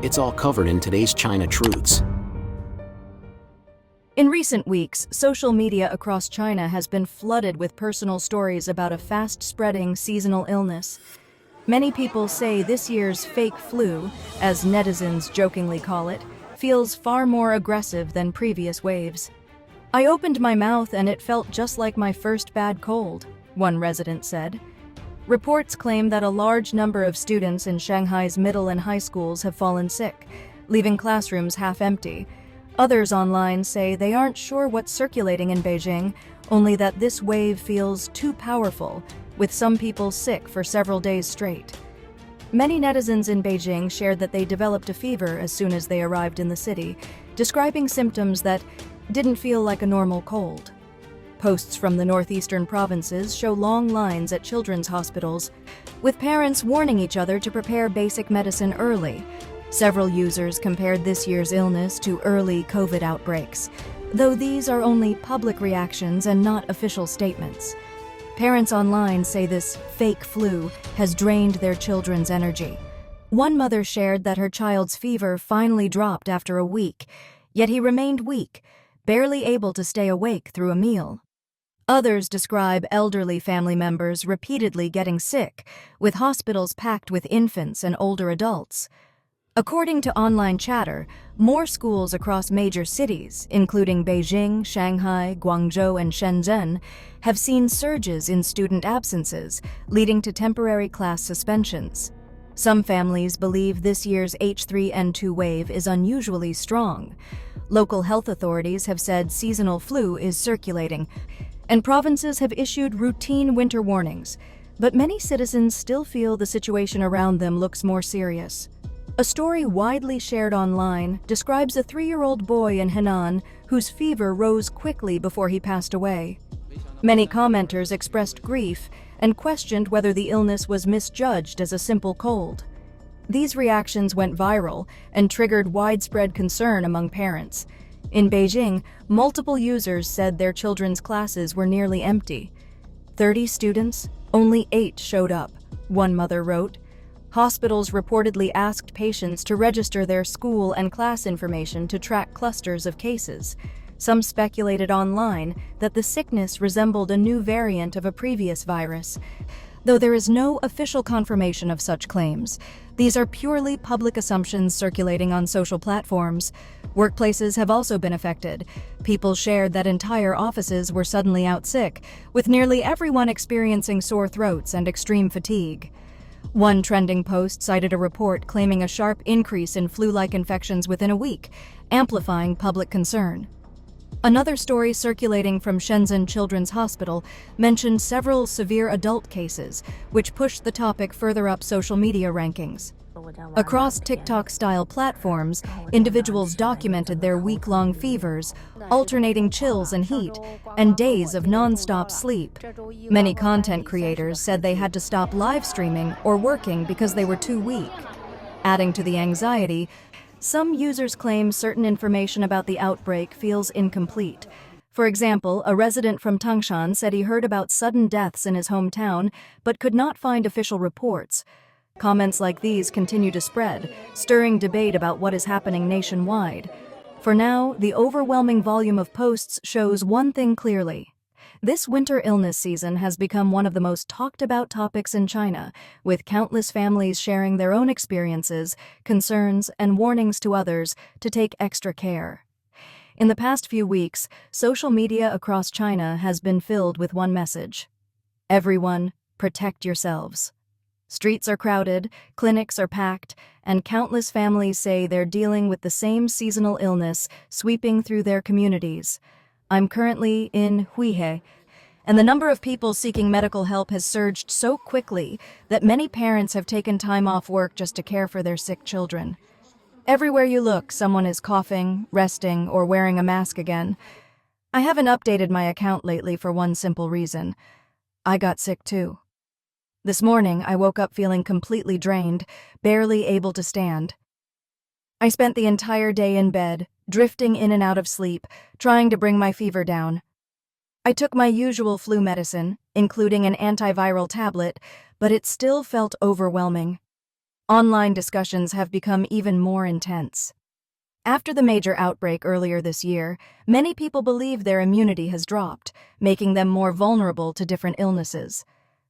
It's all covered in today's China Truths. In recent weeks, social media across China has been flooded with personal stories about a fast-spreading seasonal illness. Many people say this year's fake flu, as netizens jokingly call it, feels far more aggressive than previous waves. "I opened my mouth and it felt just like my first bad cold," one resident said. Reports claim that a large number of students in Shanghai's middle and high schools have fallen sick, leaving classrooms half empty. Others online say they aren't sure what's circulating in Beijing, only that this wave feels too powerful, with some people sick for several days straight. Many netizens in Beijing shared that they developed a fever as soon as they arrived in the city, describing symptoms that didn't feel like a normal cold. Posts from the northeastern provinces show long lines at children's hospitals, with parents warning each other to prepare basic medicine early. Several users compared this year's illness to early COVID outbreaks, though these are only public reactions and not official statements. Parents online say this fake flu has drained their children's energy. One mother shared that her child's fever finally dropped after a week, yet he remained weak, barely able to stay awake through a meal. Others describe elderly family members repeatedly getting sick, with hospitals packed with infants and older adults. According to online chatter, more schools across major cities, including Beijing, Shanghai, Guangzhou, and Shenzhen, have seen surges in student absences, leading to temporary class suspensions. Some families believe this year's H3N1 wave is unusually strong. Local health authorities have said seasonal flu is circulating, and provinces have issued routine winter warnings, but many citizens still feel the situation around them looks more serious. A story widely shared online describes a 3-year-old boy in Henan whose fever rose quickly before he passed away. Many commenters expressed grief and questioned whether the illness was misjudged as a simple cold. These reactions went viral and triggered widespread concern among parents. In Beijing, multiple users said their children's classes were nearly empty. 30 students, only 8 showed up, one mother wrote. Hospitals reportedly asked patients to register their school and class information to track clusters of cases. Some speculated online that the sickness resembled a new variant of a previous virus. Though there is no official confirmation of such claims, these are purely public assumptions circulating on social platforms. Workplaces have also been affected. People shared that entire offices were suddenly out sick, with nearly everyone experiencing sore throats and extreme fatigue. One trending post cited a report claiming a sharp increase in flu-like infections within a week, amplifying public concern. Another story circulating from Shenzhen Children's Hospital mentioned several severe adult cases, which pushed the topic further up social media rankings. Across TikTok-style platforms, individuals documented their week-long fevers, alternating chills and heat, and days of non-stop sleep. Many content creators said they had to stop live streaming or working because they were too weak. Adding to the anxiety, some users claim certain information about the outbreak feels incomplete. For example, a resident from Tangshan said he heard about sudden deaths in his hometown, but could not find official reports. Comments like these continue to spread, stirring debate about what is happening nationwide. For now, the overwhelming volume of posts shows one thing clearly. This winter illness season has become one of the most talked about topics in China, with countless families sharing their own experiences, concerns, and warnings to others to take extra care. In the past few weeks, social media across China has been filled with one message: everyone, protect yourselves. Streets are crowded, clinics are packed, and countless families say they're dealing with the same seasonal illness sweeping through their communities. I'm currently in Huihe, and the number of people seeking medical help has surged so quickly that many parents have taken time off work just to care for their sick children. Everywhere you look, someone is coughing, resting, or wearing a mask again. I haven't updated my account lately for one simple reason: I got sick too. This morning, I woke up feeling completely drained, barely able to stand. I spent the entire day in bed, drifting in and out of sleep, trying to bring my fever down. I took my usual flu medicine, including an antiviral tablet, but it still felt overwhelming. Online discussions have become even more intense. After the major outbreak earlier this year, many people believe their immunity has dropped, making them more vulnerable to different illnesses.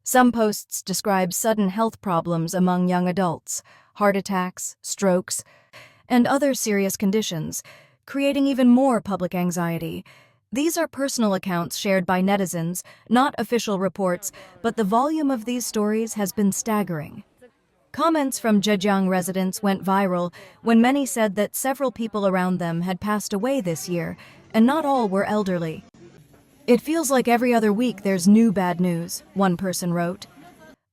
Some posts describe sudden health problems among young adults, heart attacks, strokes, and other serious conditions, creating even more public anxiety. These are personal accounts shared by netizens, not official reports, but the volume of these stories has been staggering. Comments from Zhejiang residents went viral when many said that several people around them had passed away this year, and not all were elderly. "It feels like every other week there's new bad news," one person wrote.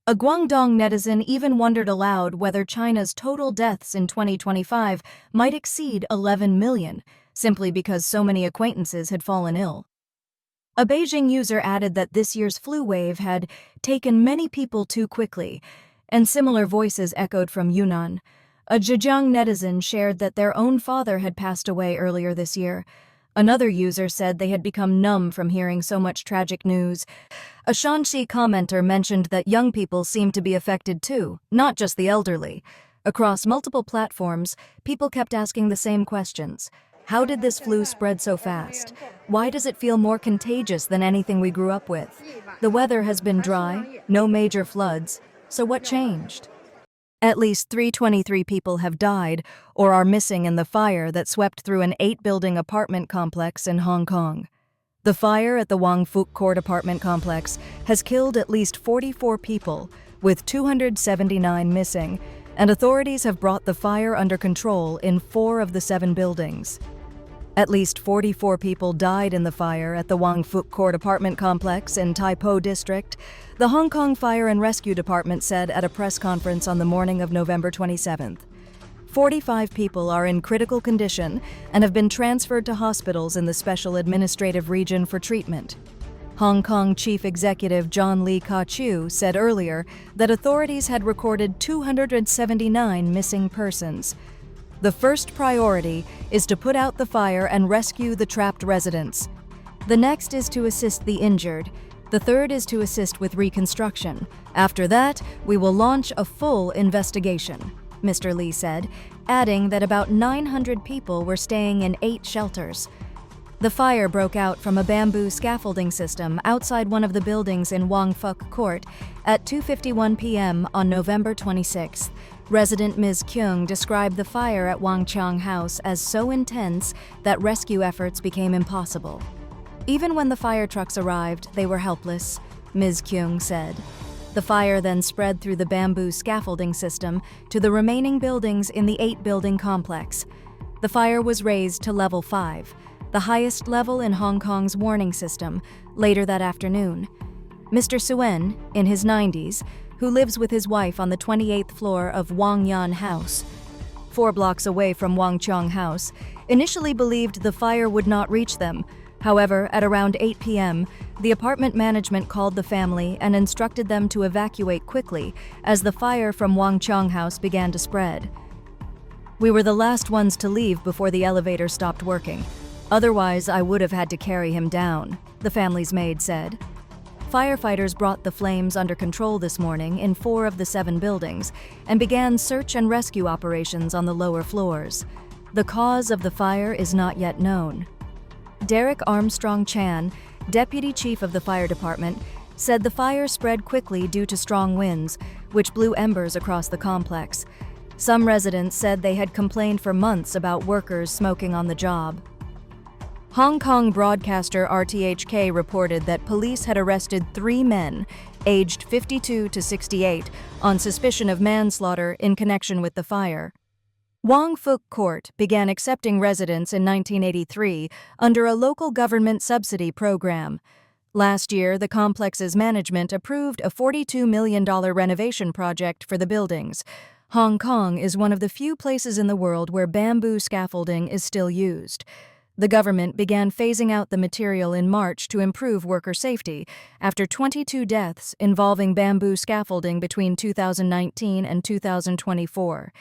A Guangdong netizen even wondered aloud whether China's total deaths in 2025 might exceed 11 million, simply because so many acquaintances had fallen ill. A Beijing user added that this year's flu wave had taken many people too quickly, and similar voices echoed from Yunnan. A Zhejiang netizen shared that their own father had passed away earlier this year. Another user said they had become numb from hearing so much tragic news. A Shanxi commenter mentioned that young people seemed to be affected too, not just the elderly. Across multiple platforms, people kept asking the same questions. How did this flu spread so fast? Why does it feel more contagious than anything we grew up with? The weather has been dry, no major floods. So what changed? At least 323 people have died or are missing in the fire that swept through an 8-building apartment complex in Hong Kong. The fire at the Wang Fuk Court apartment complex has killed at least 44 people, with 279 missing, and authorities have brought the fire under control in 4 of the 7 buildings. At least 44 people died in the fire at the Wang Fuk Court apartment complex in Tai Po District, the Hong Kong Fire and Rescue Department said at a press conference on the morning of November 27th. 45 people are in critical condition and have been transferred to hospitals in the Special Administrative Region for treatment. Hong Kong Chief Executive John Lee Ka-chiu said earlier that authorities had recorded 279 missing persons. The first priority is to put out the fire and rescue the trapped residents. The next is to assist the injured. The third is to assist with reconstruction. After that, we will launch a full investigation, Mr. Lee said, adding that about 900 people were staying in 8 shelters. The fire broke out from a bamboo scaffolding system outside one of the buildings in Wang Fuk Court at 2:51 p.m. on November 26th. Resident Ms. Kyung described the fire at Wang Chang House as so intense that rescue efforts became impossible. Even when the fire trucks arrived, they were helpless, Ms. Kyung said. The fire then spread through the bamboo scaffolding system to the remaining buildings in the 8-building complex. The fire was raised to level 5, the highest level in Hong Kong's warning system, later that afternoon. Mr. Suen, in his 90s, who lives with his wife on the 28th floor of Wang Yan House, 4 blocks away from Wang Chang House, initially believed the fire would not reach them. However, at around 8 p.m., the apartment management called the family and instructed them to evacuate quickly as the fire from Wang Chang House began to spread. "We were the last ones to leave before the elevator stopped working. Otherwise, I would have had to carry him down," the family's maid said. Firefighters brought the flames under control this morning in 4 of the 7 buildings and began search and rescue operations on the lower floors. The cause of the fire is not yet known. Derek Armstrong Chan, deputy chief of the fire department, said the fire spread quickly due to strong winds, which blew embers across the complex. Some residents said they had complained for months about workers smoking on the job. Hong Kong broadcaster RTHK reported that police had arrested 3 men, aged 52 to 68, on suspicion of manslaughter in connection with the fire. Wang Fuk Court began accepting residents in 1983 under a local government subsidy program. Last year, the complex's management approved a $42 million renovation project for the buildings. Hong Kong is one of the few places in the world where bamboo scaffolding is still used. The government began phasing out the material in March to improve worker safety after 22 deaths involving bamboo scaffolding between 2019 and 2024.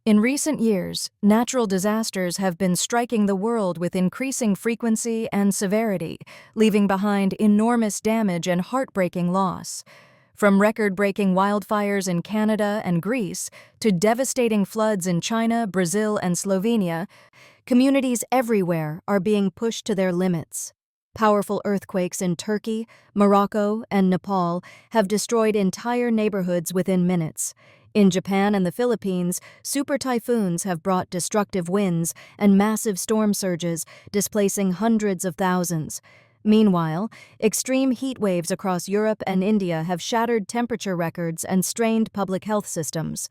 In recent years, natural disasters have been striking the world with increasing frequency and severity, leaving behind enormous damage and heartbreaking loss. From record-breaking wildfires in Canada and Greece to devastating floods in China, Brazil, and Slovenia, communities everywhere are being pushed to their limits. Powerful earthquakes in Turkey, Morocco, and Nepal have destroyed entire neighborhoods within minutes. In Japan and the Philippines, super typhoons have brought destructive winds and massive storm surges, displacing hundreds of thousands. Meanwhile, extreme heat waves across Europe and India have shattered temperature records and strained public health systems.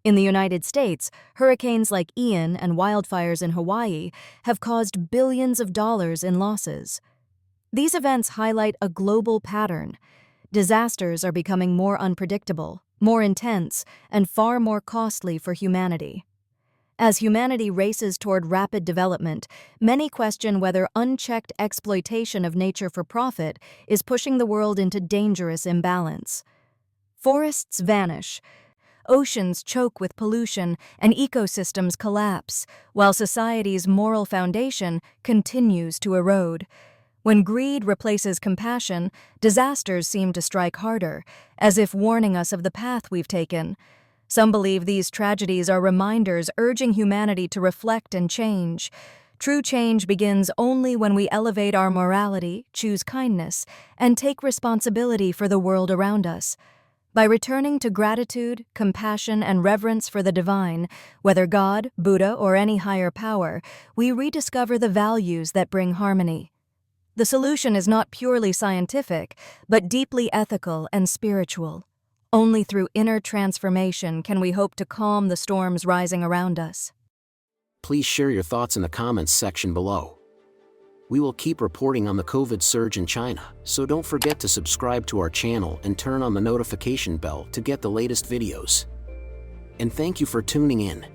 In the United States, hurricanes like Ian and wildfires in Hawaii have caused billions of dollars in losses. These events highlight a global pattern. Disasters are becoming more unpredictable, more intense, and far more costly for humanity. As humanity races toward rapid development, many question whether unchecked exploitation of nature for profit is pushing the world into dangerous imbalance. Forests vanish, oceans choke with pollution, and ecosystems collapse, while society's moral foundation continues to erode. When greed replaces compassion, disasters seem to strike harder, as if warning us of the path we've taken. Some believe these tragedies are reminders urging humanity to reflect and change. True change begins only when we elevate our morality, choose kindness, and take responsibility for the world around us. By returning to gratitude, compassion, and reverence for the divine, whether God, Buddha, or any higher power, we rediscover the values that bring harmony. The solution is not purely scientific, but deeply ethical and spiritual. Only through inner transformation can we hope to calm the storms rising around us. Please share your thoughts in the comments section below. We will keep reporting on the COVID surge in China, so don't forget to subscribe to our channel and turn on the notification bell to get the latest videos. And thank you for tuning in.